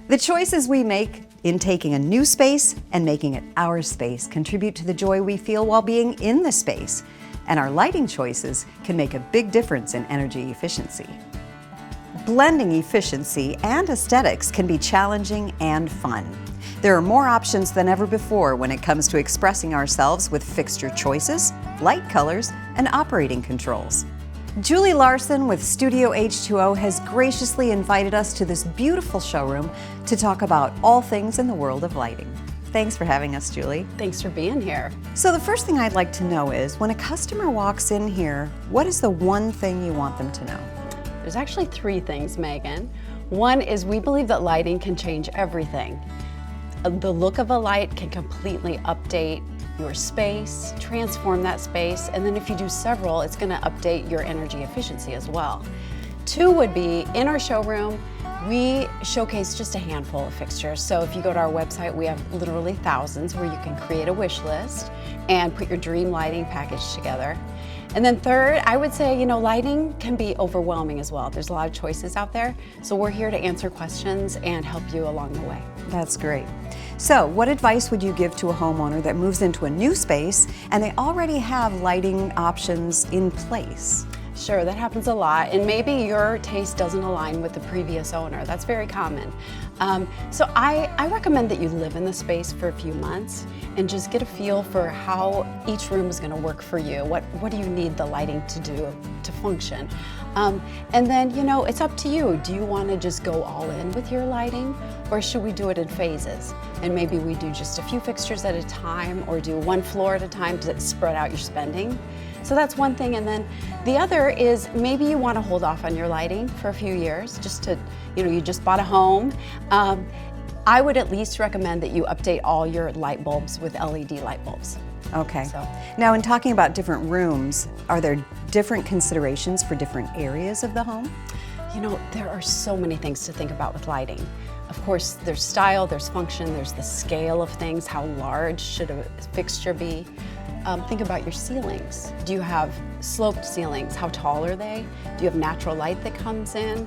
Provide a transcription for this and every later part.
The choices we make in taking a new space and making it our space contribute to the joy we feel while being in the space. And our lighting choices can make a big difference in energy efficiency. Blending efficiency and aesthetics can be challenging and fun. There are more options than ever before when it comes to expressing ourselves with fixture choices, light colors, and operating controls. Julie Larson with Studio H2O has graciously invited us to this beautiful showroom to talk about all things in the world of lighting. Thanks for having us, Julie. Thanks for being here. So the first thing I'd like to know is, when a customer walks in here, what is the one thing you want them to know? There's actually three things, Megan. One is we believe that lighting can change everything. The look of a light can completely update your space, transform that space, and then if you do several, it's going to update your energy efficiency as well. Two would be, in our showroom, we showcase just a handful of fixtures. So if you go to our website, we have literally thousands where you can create a wish list and put your dream lighting package together. And then third, I would say, lighting can be overwhelming as well. There's a lot of choices out there. So we're here to answer questions and help you along the way. That's great. So what advice would you give to a homeowner that moves into a new space and they already have lighting options in place? Sure, that happens a lot, and maybe your taste doesn't align with the previous owner. That's very common. So I recommend that you live in the space for a few months and just get a feel for how each room is going to work for you. What do you need the lighting to do to function? And then, it's up to you. Do you want to just go all in with your lighting, or should we do it in phases? And maybe we do just a few fixtures at a time, or do one floor at a time to spread out your spending. So that's one thing. And then the other is, maybe you want to hold off on your lighting for a few years, just to, you just bought a home. I would at least recommend that you update all your light bulbs with LED light bulbs. Okay. Now, in talking about different rooms, are there different considerations for different areas of the home? There are so many things to think about with lighting. Of course, there's style, there's function, there's the scale of things. How large should a fixture be? Think about your ceilings. Do you have sloped ceilings? How tall are they? Do you have natural light that comes in?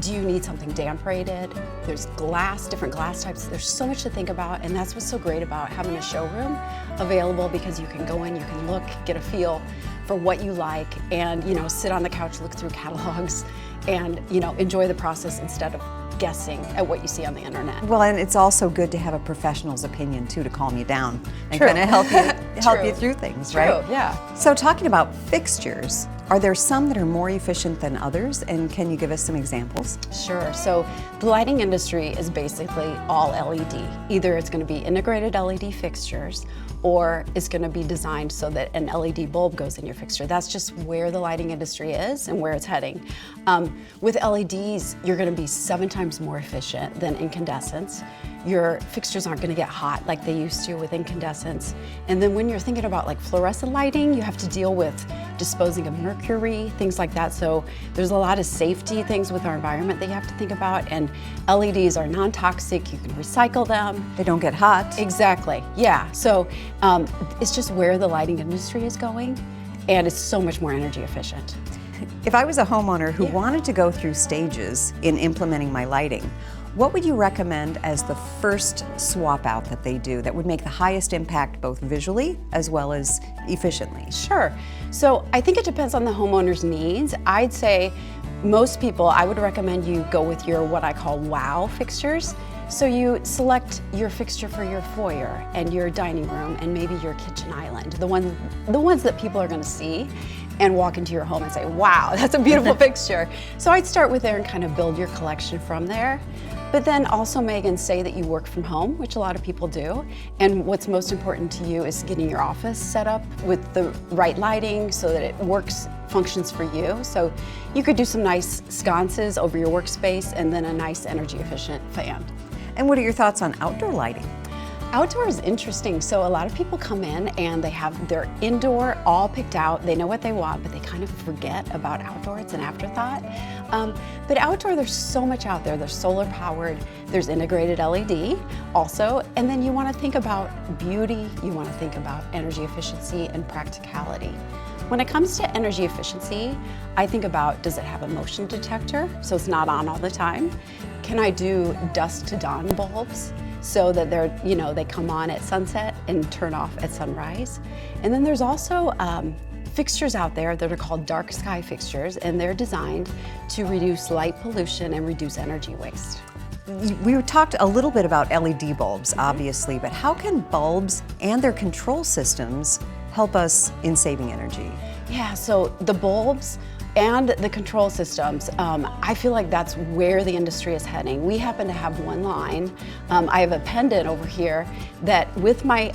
Do you need something damp rated? There's glass, different glass types. There's so much to think about, and that's what's so great about having a showroom available, because you can go in, you can look, get a feel for what you like, and sit on the couch, look through catalogs, and enjoy the process instead of guessing at what you see on the internet. Well, and it's also good to have a professional's opinion too, to calm you down and kind of help you through things, right? True, yeah. So talking about fixtures, are there some that are more efficient than others, and can you give us some examples? Sure. So the lighting industry is basically all LED. Either it's going to be integrated LED fixtures, or it's going to be designed so that an LED bulb goes in your fixture. That's just where the lighting industry is and where it's heading. With LEDs, you're going to be 7 times more efficient than incandescents. Your fixtures aren't going to get hot like they used to with incandescents. And then when you're thinking about like fluorescent lighting, you have to deal with disposing of mercury, things like that. So there's a lot of safety things with our environment that you have to think about. And LEDs are non-toxic, you can recycle them. They don't get hot. Exactly, yeah. So it's just where the lighting industry is going, and it's so much more energy efficient. If I was a homeowner who wanted to go through stages in implementing my lighting, what would you recommend as the first swap out that they do that would make the highest impact both visually as well as efficiently? Sure. So I think it depends on the homeowner's needs. I'd say most people, I would recommend you go with your what I call wow fixtures. So you select your fixture for your foyer and your dining room and maybe your kitchen island, the ones that people are going to see and walk into your home and say, wow, that's a beautiful fixture. So I'd start with there and kind of build your collection from there. But then also, Megan, say that you work from home, which a lot of people do, and what's most important to you is getting your office set up with the right lighting so that it functions for you. So you could do some nice sconces over your workspace and then a nice energy efficient fan. And what are your thoughts on outdoor lighting? Outdoor is interesting. So a lot of people come in and they have their indoor all picked out. They know what they want, but they kind of forget about outdoor. It's an afterthought. But outdoor, there's so much out there. There's solar powered, there's integrated LED also. And then you want to think about beauty. You want to think about energy efficiency and practicality. When it comes to energy efficiency, I think about, does it have a motion detector so it's not on all the time? Can I do dusk to dawn bulbs so that they come on at sunset and turn off at sunrise? And then there's also fixtures out there that are called dark sky fixtures, and they're designed to reduce light pollution and reduce energy waste. We talked a little bit about LED bulbs, obviously, but how can bulbs and their control systems help us in saving energy? Yeah, so the bulbs and the control systems, I feel like that's where the industry is heading. We happen to have one line. I have a pendant over here that with my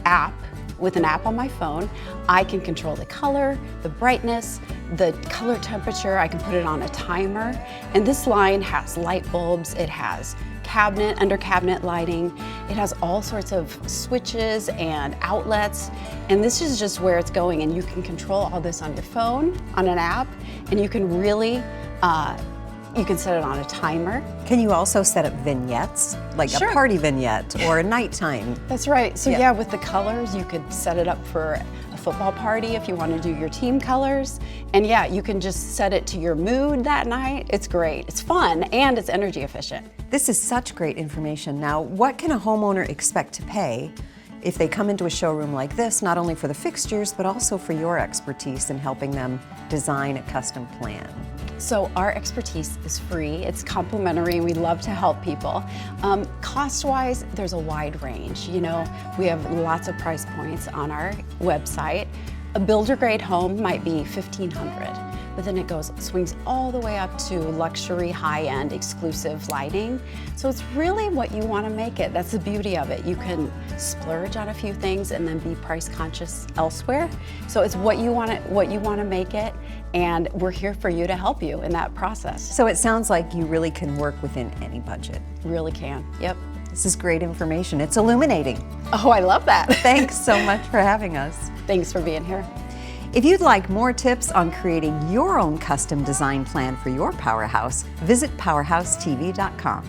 app, with an app on my phone, I can control the color, the brightness, the color temperature. I can put it on a timer. And this line has light bulbs, it has under cabinet lighting, it has all sorts of switches and outlets. And this is just where it's going. And you can control all this on your phone, on an app, and you can really, you can set it on a timer. Can you also set up vignettes, like Sure. a party vignette or a nighttime? That's right. So yeah, with the colors, you could set it up for a football party if you want to do your team colors. And yeah, you can just set it to your mood that night. It's great. It's fun and it's energy efficient. This is such great information. Now, what can a homeowner expect to pay if they come into a showroom like this, not only for the fixtures, but also for your expertise in helping them design a custom plan? So our expertise is free, it's complimentary, and we love to help people. Cost-wise, there's a wide range. We have lots of price points on our website. A builder-grade home might be $1,500, but then it swings all the way up to luxury, high-end, exclusive lighting. So it's really what you want to make it. That's the beauty of it. You can splurge on a few things and then be price conscious elsewhere. So it's what you want to make it, and we're here for you to help you in that process. So it sounds like you really can work within any budget. Really can. Yep. This is great information. It's illuminating. Oh, I love that. Thanks so much for having us. Thanks for being here. If you'd like more tips on creating your own custom design plan for your PowerHouse, visit PowerHouseTV.com.